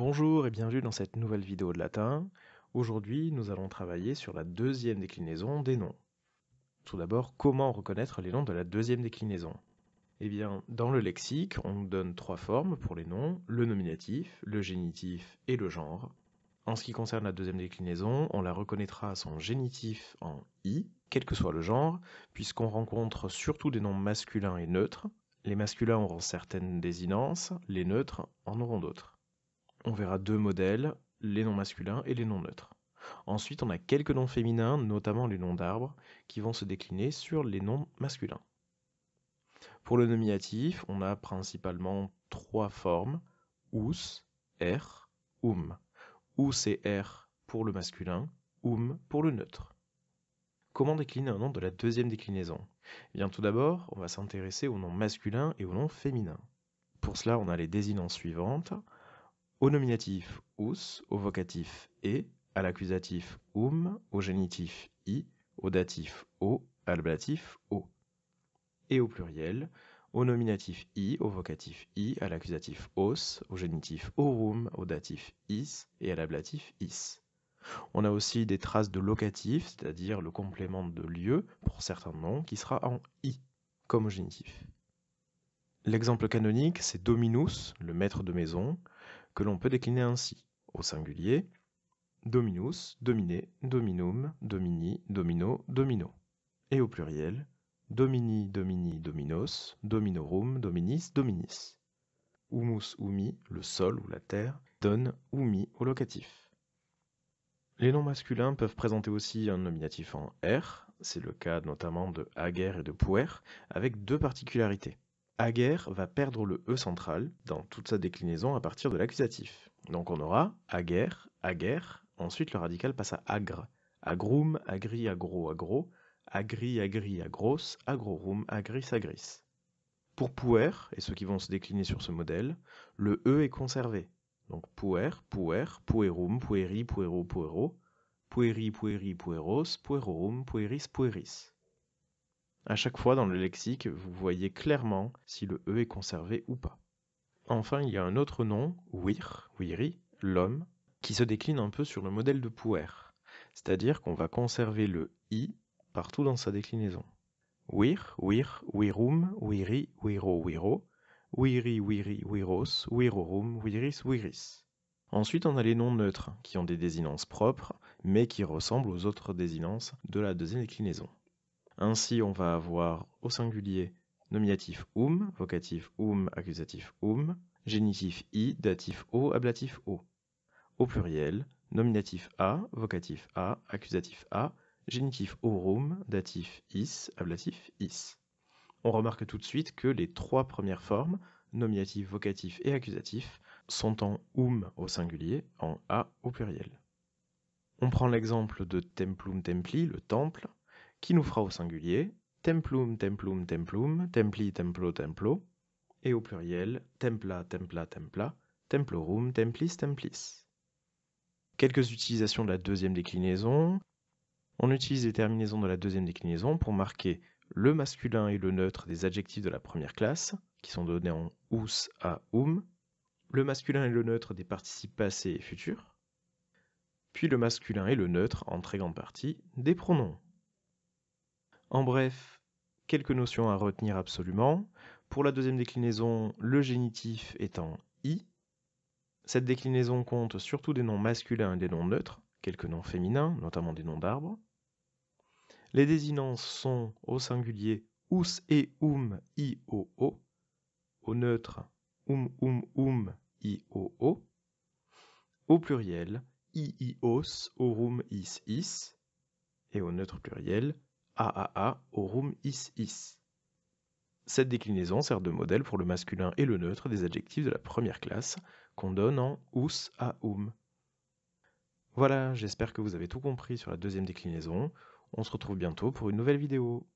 Bonjour et bienvenue dans cette nouvelle vidéo de latin. Aujourd'hui, nous allons travailler sur la deuxième déclinaison des noms. Tout d'abord, comment reconnaître les noms de la deuxième déclinaison? Eh bien, dans le lexique, on nous donne trois formes pour les noms, le nominatif, le génitif et le genre. En ce qui concerne la deuxième déclinaison, on la reconnaîtra à son génitif en i, quel que soit le genre, puisqu'on rencontre surtout des noms masculins et neutres. Les masculins auront certaines désinences, les neutres en auront d'autres. On verra deux modèles, les noms masculins et les noms neutres. Ensuite, on a quelques noms féminins, notamment les noms d'arbres, qui vont se décliner sur les noms masculins. Pour le nominatif, on a principalement trois formes, ous, er, Ous et er pour le masculin, pour le neutre. Comment décliner un nom de la deuxième déclinaison? Eh bien, tout d'abord, on va s'intéresser aux noms masculins et aux noms féminins. Pour cela, on a les désinences suivantes. Au nominatif ous, au vocatif et, à l'accusatif au génitif i, au datif o, à l'ablatif o. Et au pluriel, au nominatif i, au vocatif i, à l'accusatif os, au génitif orum, au datif is et à l'ablatif is. On a aussi des traces de locatif, c'est-à-dire le complément de lieu pour certains noms qui sera en i, comme au génitif. L'exemple canonique, c'est dominus, le maître de maison, que l'on peut décliner ainsi. Au singulier, dominus, dominé, dominum, domini, domino, domino. Et au pluriel, domini, domini, dominos, dominorum, dominis, dominis. Humus, humi, le sol ou la terre, donne, humi au locatif. Les noms masculins peuvent présenter aussi un nominatif en R, c'est le cas notamment de ager et de puer, avec deux particularités. Ager va perdre le E central dans toute sa déclinaison à partir de l'accusatif. Donc on aura ager, ager, ensuite le radical passe à agre. Agrum, agri, agro, agro, agri, agri, agros, agrorum, agris, agris. Pour puer, et ceux qui vont se décliner sur ce modèle, le E est conservé. Donc puer, puer, puerum, pueri, puero, puero, pueri, pueri, pueros, puerorum, pueris, pueris. À chaque fois dans le lexique, vous voyez clairement si le E est conservé ou pas. Enfin, il y a un autre nom, wir, wiri, l'homme, qui se décline un peu sur le modèle de puer, c'est-à-dire qu'on va conserver le I partout dans sa déclinaison. Wir, wir, wirum, wiri, wiro, wiro, wiri, wiri, wiros, wirorum, wiris, wiris. Ensuite, on a les noms neutres, qui ont des désinences propres, mais qui ressemblent aux autres désinences de la deuxième déclinaison. Ainsi, on va avoir au singulier nominatif vocatif accusatif génitif i, datif o, ablatif o. Au pluriel, nominatif a, vocatif a, accusatif a, génitif orum, datif is, ablatif is. On remarque tout de suite que les trois premières formes, nominatif, vocatif et accusatif, sont en au singulier, en a au pluriel. On prend l'exemple de templum templi, le temple, qui nous fera au singulier templum, templum, templum, templi, templo, templo, et au pluriel templa, templa, templa, templorum, templis, templis. Quelques utilisations de la deuxième déclinaison. On utilise les terminaisons de la deuxième déclinaison pour marquer le masculin et le neutre des adjectifs de la première classe, qui sont donnés en ous à le masculin et le neutre des participes passés et futurs, puis le masculin et le neutre, en très grande partie, des pronoms. En bref, quelques notions à retenir absolument. Pour la deuxième déclinaison, le génitif est en i. Cette déclinaison compte surtout des noms masculins et des noms neutres, quelques noms féminins, notamment des noms d'arbres. Les désinences sont au singulier ous et i, o. Au neutre, i, o. Au pluriel, os, orum, is. Et au neutre pluriel, a, orum, is. Cette déclinaison sert de modèle pour le masculin et le neutre des adjectifs de la première classe, qu'on donne en ous à Voilà, j'espère que vous avez tout compris sur la deuxième déclinaison. On se retrouve bientôt pour une nouvelle vidéo.